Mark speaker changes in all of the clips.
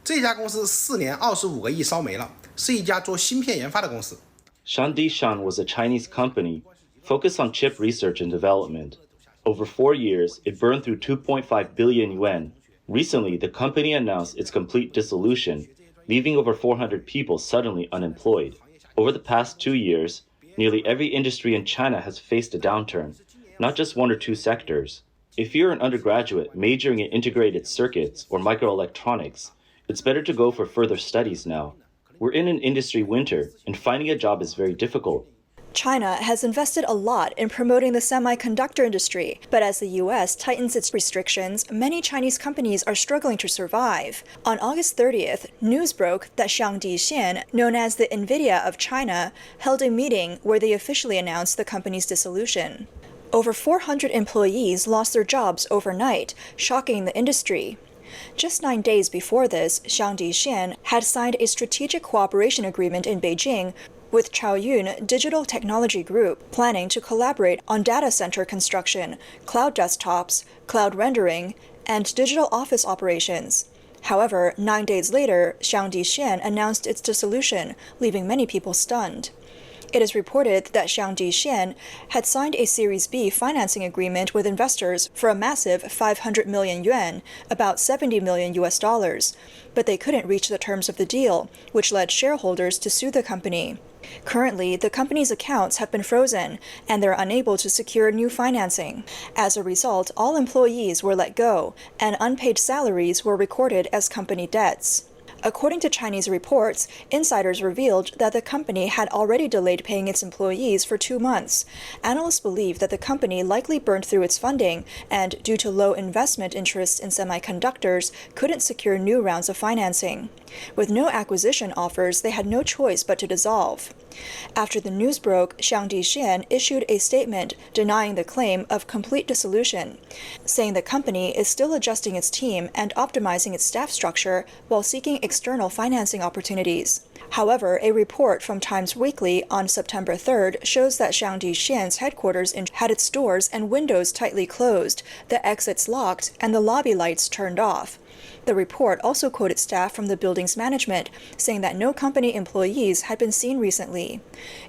Speaker 1: 这家公司4年25个亿烧没了，是一家做芯片研发的公司。
Speaker 2: Xiangdi Xian was a Chinese company focused on chip research and development. Over 4 years, it burned through 2.5 billion yuan. Recently, the company announced its complete dissolution, leaving over 400 people suddenly unemployed. Over the past 2 years, nearly every industry in China has faced a downturn, not just one or two sectors. If you're an undergraduate majoring in integrated circuits or microelectronics, it's better to go for further studies now. We're in an industry winter, and finding a job is very difficult.
Speaker 3: China has invested a lot in promoting the semiconductor industry, but as the U.S. tightens its restrictions, many Chinese companies are struggling to survive. On August 30th, news broke that Xiangdi Xian, known as the Nvidia of China, held a meeting where they officially announced the company's dissolution. Over 400 employees lost their jobs overnight, shocking the industry. Just 9 days before this, Xiangdi Xian had signed a strategic cooperation agreement in Beijing with Chaoyun Digital Technology Group, planning to collaborate on data center construction, cloud desktops, cloud rendering, and digital office operations. However, 9 days later, Xiangdi Xian announced its dissolution, leaving many people stunned. It is reported that Xiangdi Xian had signed a Series B financing agreement with investors for a massive 500 million yuan, about $70 million, but they couldn't reach the terms of the deal, which led shareholders to sue the company. Currently, the company's accounts have been frozen, and they're unable to secure new financing. As a result, all employees were let go, and unpaid salaries were recorded as company debts. According to Chinese reports, insiders revealed that the company had already delayed paying its employees for 2 months. Analysts believe that the company likely burned through its funding and, due to low investment interests in semiconductors, couldn't secure new rounds of financing. With no acquisition offers, they had no choice but to dissolve. After the news broke, Xiangdi Xian issued a statement denying the claim of complete dissolution, saying the company is still adjusting its team and optimizing its staff structure while seeking external financing opportunities. However, a report from Times Weekly on September 3rd shows that Xiangdi Xian's headquarters had its doors and windows tightly closed, the exits locked, and the lobby lights turned off. The report also quoted staff from the building's management, saying that no company employees had been seen recently.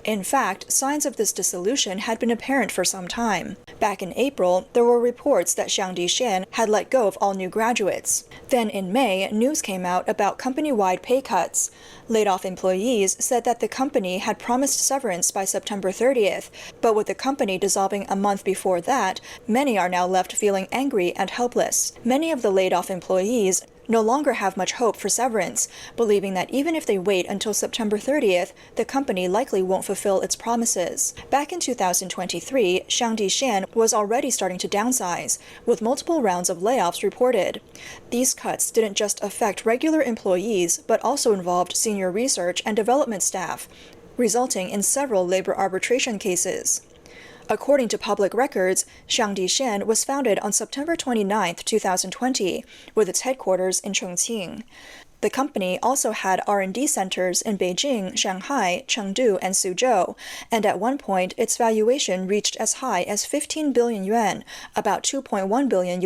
Speaker 3: In fact, signs of this dissolution had been apparent for some time. Back in April, there were reports that Xiangdi Xian had let go of all new graduates. Then in May, news came out about company-wide pay cuts. Laid-off employees said that the company had promised severance by September 30th, but with the company dissolving a month before that, many are now left feeling angry and helpless. Many of the laid-off employees no longer have much hope for severance, believing that even if they wait until September 30th, the company likely won't fulfill its promises. Back in 2023, Xiangdi Xian was already starting to downsize, with multiple rounds of layoffs reported. These cuts didn't just affect regular employees, but also involved senior research and development staff, resulting in several labor arbitration cases. According to public records, Xiangdi Xian was founded on September 29, 2020, with its headquarters in Chongqing. The company also had R&D centers in Beijing, Shanghai, Chengdu, and Suzhou, and at one point its valuation reached as high as 15 billion yuan, about $2.1 billion.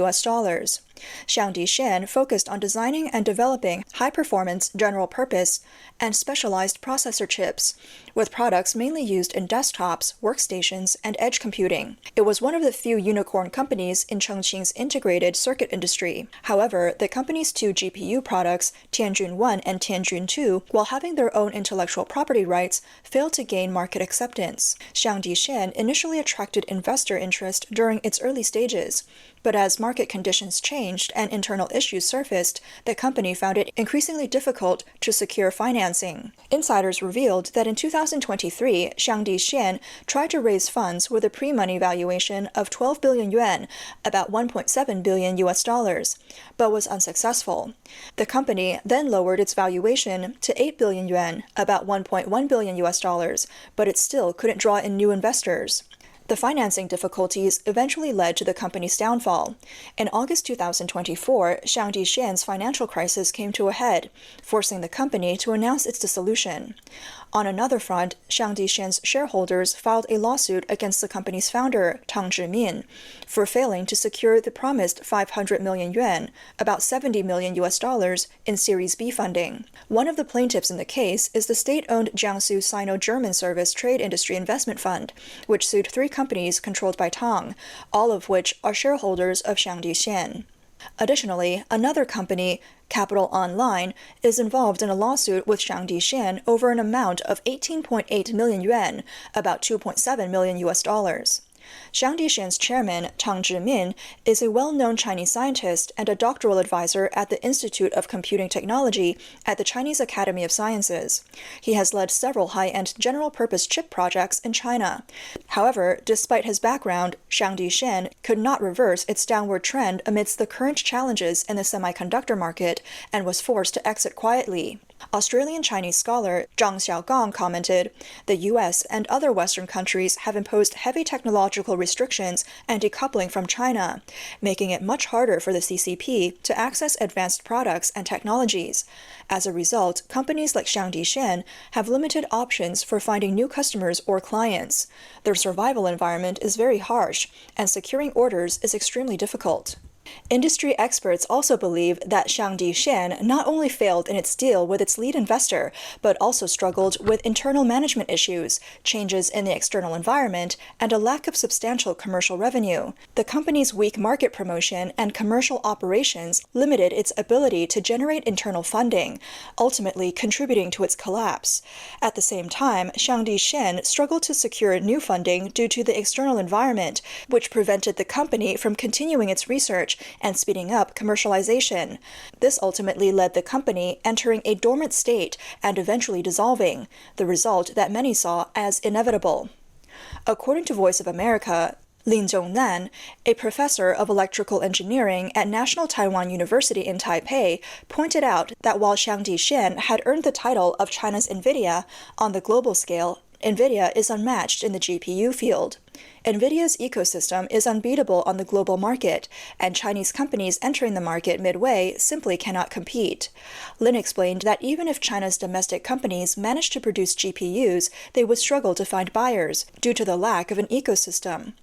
Speaker 3: Xiangdi Xian focused on designing and developing high-performance, general-purpose, and specialized processor chips, with products mainly used in desktops, workstations, and edge computing. It was one of the few unicorn companies in Chongqing's integrated circuit industry. However, the company's 2 GPU products, Tianjun 1 and Tianjun 2, while having their own intellectual property rights, failed to gain market acceptance. Xiangdi Xian initially attracted investor interest during its early stages, but as market conditions changed and internal issues surfaced, the company found it increasingly difficult to secure financing. Insiders revealed that in 2023, Xiangdi Xian tried to raise funds with a pre-money valuation of 12 billion yuan, about $1.7 billion, but was unsuccessful. The company then lowered its valuation to 8 billion yuan, about $1.1 billion, but it still couldn't draw in new investors. The financing difficulties eventually led to the company's downfall. In August 2024, Xiangdi Xian's financial crisis came to a head, forcing the company to announce its dissolution. On another front, Xiangdi Xian's shareholders filed a lawsuit against the company's founder, Tang Zhimin, for failing to secure the promised 500 million yuan, about $70 million in Series B funding. One of the plaintiffs in the case is the state-owned Jiangsu Sino-German Service Trade Industry Investment Fund, which sued 3 companies controlled by Tang, all of which are shareholders of Xiangdi Xian. Additionally, another company, Capital Online, is involved in a lawsuit with Xiangdi Xian over an amount of 18.8 million yuan, about $2.7 million. Xiangdi Xian's chairman, Tang Zhimin, is a well-known Chinese scientist and a doctoral advisor at the Institute of Computing Technology at the Chinese Academy of Sciences. He has led several high-end general-purpose chip projects in China. However, despite his background, Xiangdi Xian could not reverse its downward trend amidst the current challenges in the semiconductor market and was forced to exit quietly. Australian Chinese scholar Zhang Xiaogang commented, "The U.S. and other Western countries have imposed heavy technological restrictions and decoupling from China, making it much harder for the CCP to access advanced products and technologies. As a result, companies like Xiangdi Xian have limited options for finding new customers or clients. Their survival environment is very harsh, and securing orders is extremely difficult." Industry experts also believe that Xiangdi Xian not only failed in its deal with its lead investor, but also struggled with internal management issues, changes in the external environment, and a lack of substantial commercial revenue. The company's weak market promotion and commercial operations limited its ability to generate internal funding, ultimately contributing to its collapse. At the same time, Xiangdi Xian struggled to secure new funding due to the external environment, which prevented the company from continuing its research and speeding up commercialization. This ultimately led the company entering a dormant state and eventually dissolving, the result that many saw as inevitable. According to Voice of America, Lin Zhongnan, a professor of electrical engineering at National Taiwan University in Taipei, pointed out that while Xiangdi Xian had earned the title of China's Nvidia, on the global scale, Nvidia is unmatched in the GPU field. Nvidia's ecosystem is unbeatable on the global market, and Chinese companies entering the market midway simply cannot compete. Lin explained that even if China's domestic companies managed to produce GPUs, they would struggle to find buyers due to the lack of an ecosystem.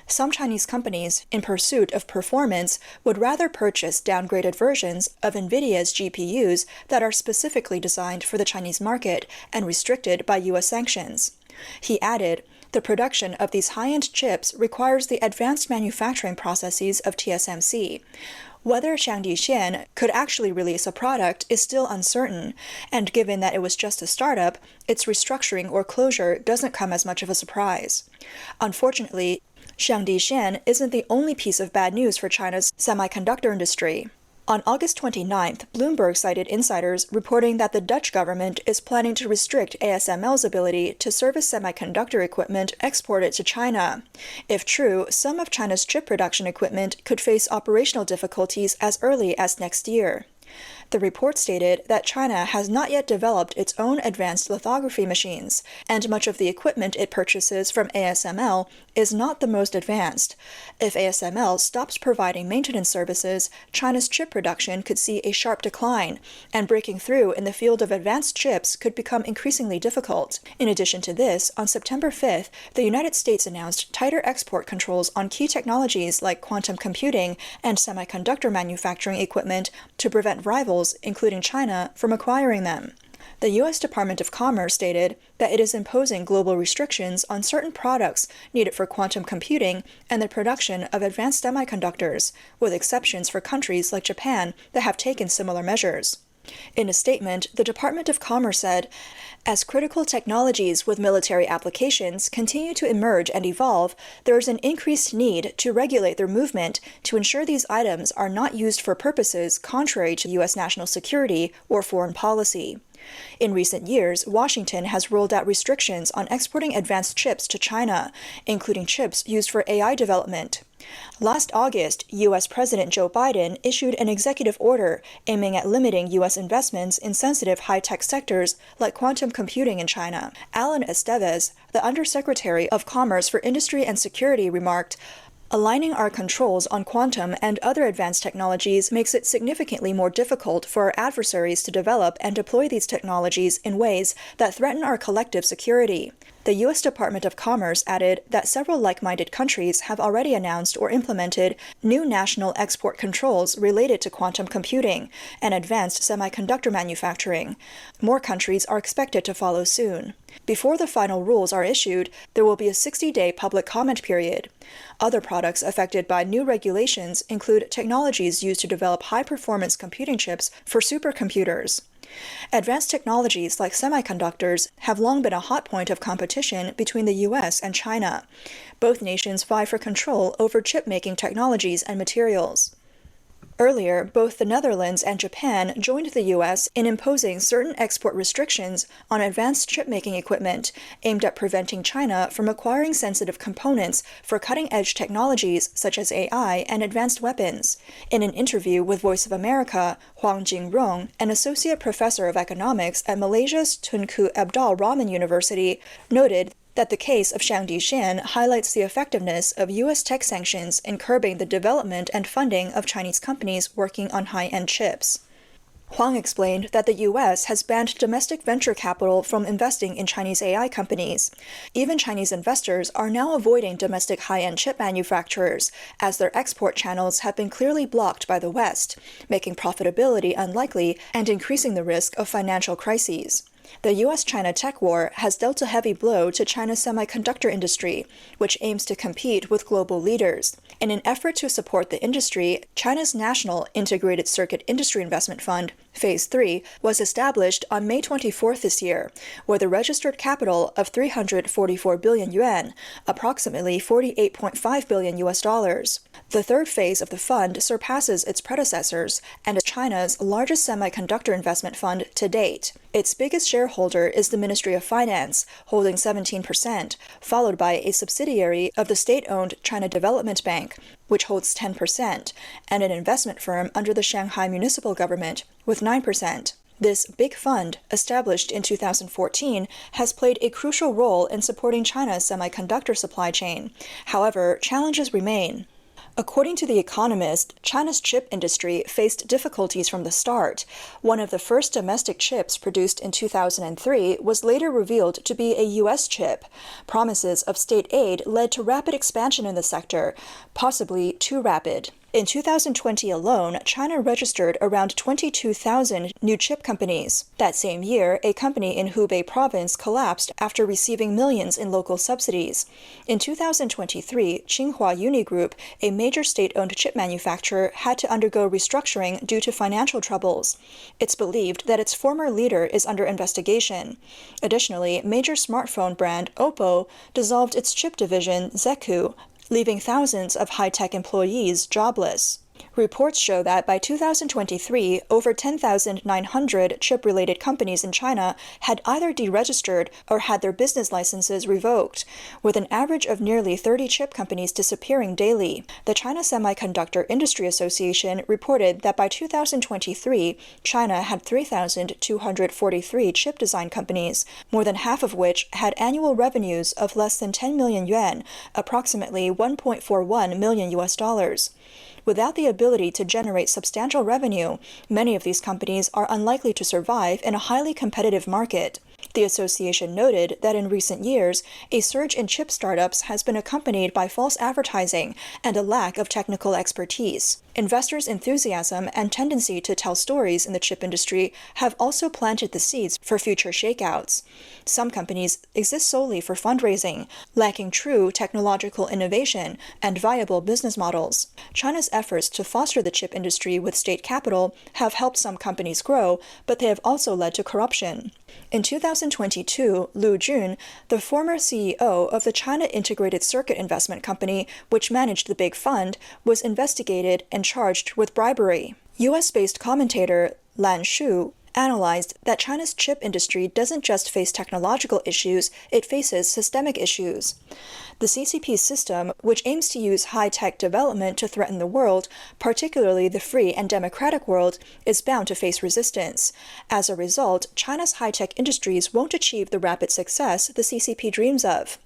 Speaker 3: Some Chinese companies, in pursuit of performance, would rather purchase downgraded versions of Nvidia's GPUs that are specifically designed for the Chinese market and restricted by U.S. sanctions. He added, "The production of these high-end chips requires the advanced manufacturing processes of TSMC. Whether Xiangdi Xian could actually release a product is still uncertain, and given that it was just a startup, its restructuring or closure doesn't come as much of a surprise." Unfortunately, Xiangdi Xian isn't the only piece of bad news for China's semiconductor industry. On August 29th, Bloomberg cited insiders reporting that the Dutch government is planning to restrict ASML's ability to service semiconductor equipment exported to China. If true, some of China's chip production equipment could face operational difficulties as early as next year. The report stated that China has not yet developed its own advanced lithography machines, and much of the equipment it purchases from ASML is not the most advanced. If ASML stops providing maintenance services, China's chip production could see a sharp decline, and breaking through in the field of advanced chips could become increasingly difficult. In addition to this, on September 5th, the United States announced tighter export controls on key technologies like quantum computing and semiconductor manufacturing equipment to prevent rivals, including China, from acquiring them. The U.S. Department of Commerce stated that it is imposing global restrictions on certain products needed for quantum computing and the production of advanced semiconductors, with exceptions for countries like Japan that have taken similar measures. In a statement, the Department of Commerce said, "As critical technologies with military applications continue to emerge and evolve, there is an increased need to regulate their movement to ensure these items are not used for purposes contrary to U.S. national security or foreign policy. In recent years, Washington has rolled out restrictions on exporting advanced chips to China, including chips used for AI development. Last August, U.S. President Joe Biden issued an executive order aiming at limiting U.S. investments in sensitive high-tech sectors like quantum computing in China. Alan Estevez, the Undersecretary of Commerce for Industry and Security, remarked, "Aligning our controls on quantum and other advanced technologies makes it significantly more difficult for our adversaries to develop and deploy these technologies in ways that threaten our collective security." The U.S. Department of Commerce added that several like-minded countries have already announced or implemented new national export controls related to quantum computing and advanced semiconductor manufacturing. More countries are expected to follow soon. Before the final rules are issued, there will be a 60-day public comment period. Other products affected by new regulations include technologies used to develop high-performance computing chips for supercomputers. Advanced technologies like semiconductors have long been a hot point of competition between the U.S. and China. Both nations vie for control over chip-making technologies and materials. Earlier, both the Netherlands and Japan joined the U.S. in imposing certain export restrictions on advanced chip-making equipment aimed at preventing China from acquiring sensitive components for cutting-edge technologies such as AI and advanced weapons. In an interview with Voice of America, Huang Jingrong, an associate professor of economics at Malaysia's Tunku Abdul Rahman University, noted that the case of Xiangdi Xian highlights the effectiveness of U.S. tech sanctions in curbing the development and funding of Chinese companies working on high-end chips. Huang explained that the U.S. has banned domestic venture capital from investing in Chinese AI companies. Even Chinese investors are now avoiding domestic high-end chip manufacturers, as their export channels have been clearly blocked by the West, making profitability unlikely and increasing the risk of financial crises. The U.S.-China tech war has dealt a heavy blow to China's semiconductor industry, which aims to compete with global leaders. In an effort to support the industry, China's National Integrated Circuit Industry Investment Fund, Phase 3, was established on May 24 this year, with a registered capital of 344 billion yuan, approximately $48.5 billion US. The third phase of the fund surpasses its predecessors and is China's largest semiconductor investment fund to date. Its biggest shareholder is the Ministry of Finance, holding 17%, followed by a subsidiary of the state-owned China Development Bank, which holds 10%, and an investment firm under the Shanghai Municipal Government, with 9%. This big fund, established in 2014, has played a crucial role in supporting China's semiconductor supply chain. However, challenges remain. According to The Economist, China's chip industry faced difficulties from the start. One of the first domestic chips produced in 2003 was later revealed to be a U.S. chip. Promises of state aid led to rapid expansion in the sector, possibly too rapid. In 2020 alone, China registered around 22,000 new chip companies. That same year, a company in Hubei province collapsed after receiving millions in local subsidies. In 2023, Tsinghua Uni Group, a major state-owned chip manufacturer, had to undergo restructuring due to financial troubles. It's believed that its former leader is under investigation. Additionally, major smartphone brand Oppo dissolved its chip division, Zeku, leaving thousands of high-tech employees jobless. Reports show that by 2023, over 10,900 chip-related companies in China had either deregistered or had their business licenses revoked, with an average of nearly 30 chip companies disappearing daily. The China Semiconductor Industry Association reported that by 2023, China had 3,243 chip design companies, more than half of which had annual revenues of less than 10 million yuan, approximately $1.41 million US. Without the ability to generate substantial revenue, many of these companies are unlikely to survive in a highly competitive market. The association noted that in recent years, a surge in chip startups has been accompanied by false advertising and a lack of technical expertise. Investors' enthusiasm and tendency to tell stories in the chip industry have also planted the seeds for future shakeouts. Some companies exist solely for fundraising, lacking true technological innovation and viable business models. China's efforts to foster the chip industry with state capital have helped some companies grow, but they have also led to corruption. In 2022, Lu Jun, the former CEO of the China Integrated Circuit Investment Company, which managed the big fund, was investigated and charged with bribery. U.S.-based commentator Lan Shu analyzed that China's chip industry doesn't just face technological issues, it faces systemic issues. The CCP's system, which aims to use high-tech development to threaten the world, particularly the free and democratic world, is bound to face resistance. As a result, China's high-tech industries won't achieve the rapid success the CCP dreams of.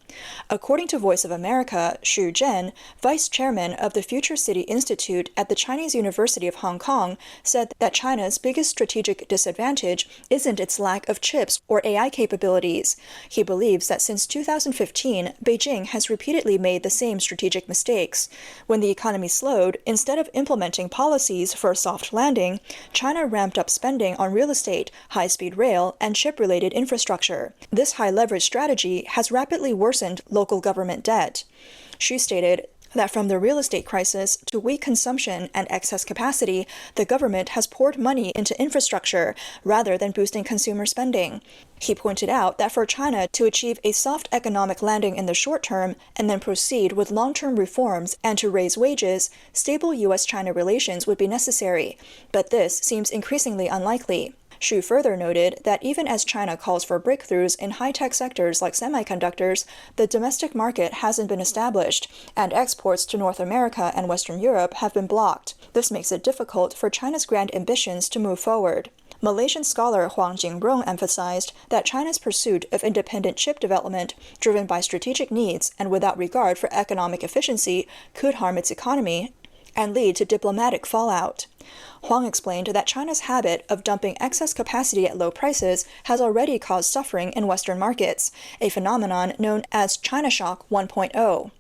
Speaker 3: According to Voice of America, Xu Zhen, vice chairman of the Future City Institute at the Chinese University of Hong Kong, said that China's biggest strategic disadvantage isn't its lack of chips or AI capabilities. He believes that since 2015, Beijing has repeatedly made the same strategic mistakes. When the economy slowed, instead of implementing policies for a soft landing, China ramped up spending on real estate, high-speed rail, and chip-related infrastructure. This high-leverage strategy has rapidly worsened local government debt. Xu stated that from the real estate crisis to weak consumption and excess capacity, the government has poured money into infrastructure rather than boosting consumer spending. He pointed out that for China to achieve a soft economic landing in the short term and then proceed with long-term reforms and to raise wages, stable U.S.-China relations would be necessary, but this seems increasingly unlikely. Xu further noted that even as China calls for breakthroughs in high-tech sectors like semiconductors, the domestic market hasn't been established, and exports to North America and Western Europe have been blocked. This makes it difficult for China's grand ambitions to move forward. Malaysian scholar Huang Jingrong emphasized that China's pursuit of independent chip development, driven by strategic needs and without regard for economic efficiency, could harm its economy and lead to diplomatic fallout. Huang explained that China's habit of dumping excess capacity at low prices has already caused suffering in Western markets, a phenomenon known as China Shock 1.0.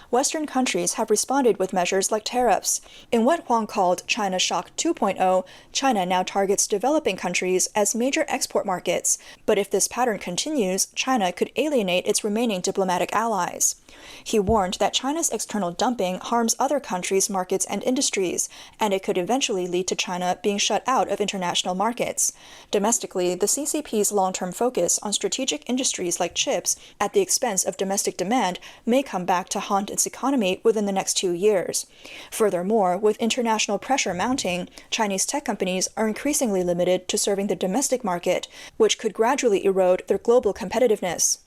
Speaker 3: Western countries have responded with measures like tariffs. In what Huang called China Shock 2.0, China now targets developing countries as major export markets. But if this pattern continues, China could alienate its remaining diplomatic allies. He warned that China's external dumping harms other countries' markets and industries, and it could eventually lead to China being shut out of international markets. Domestically, the CCP's long-term focus on strategic industries like chips at the expense of domestic demand may come back to haunt its economy within the next 2 years. Furthermore, with international pressure mounting, Chinese tech companies are increasingly limited to serving the domestic market, which could gradually erode their global competitiveness.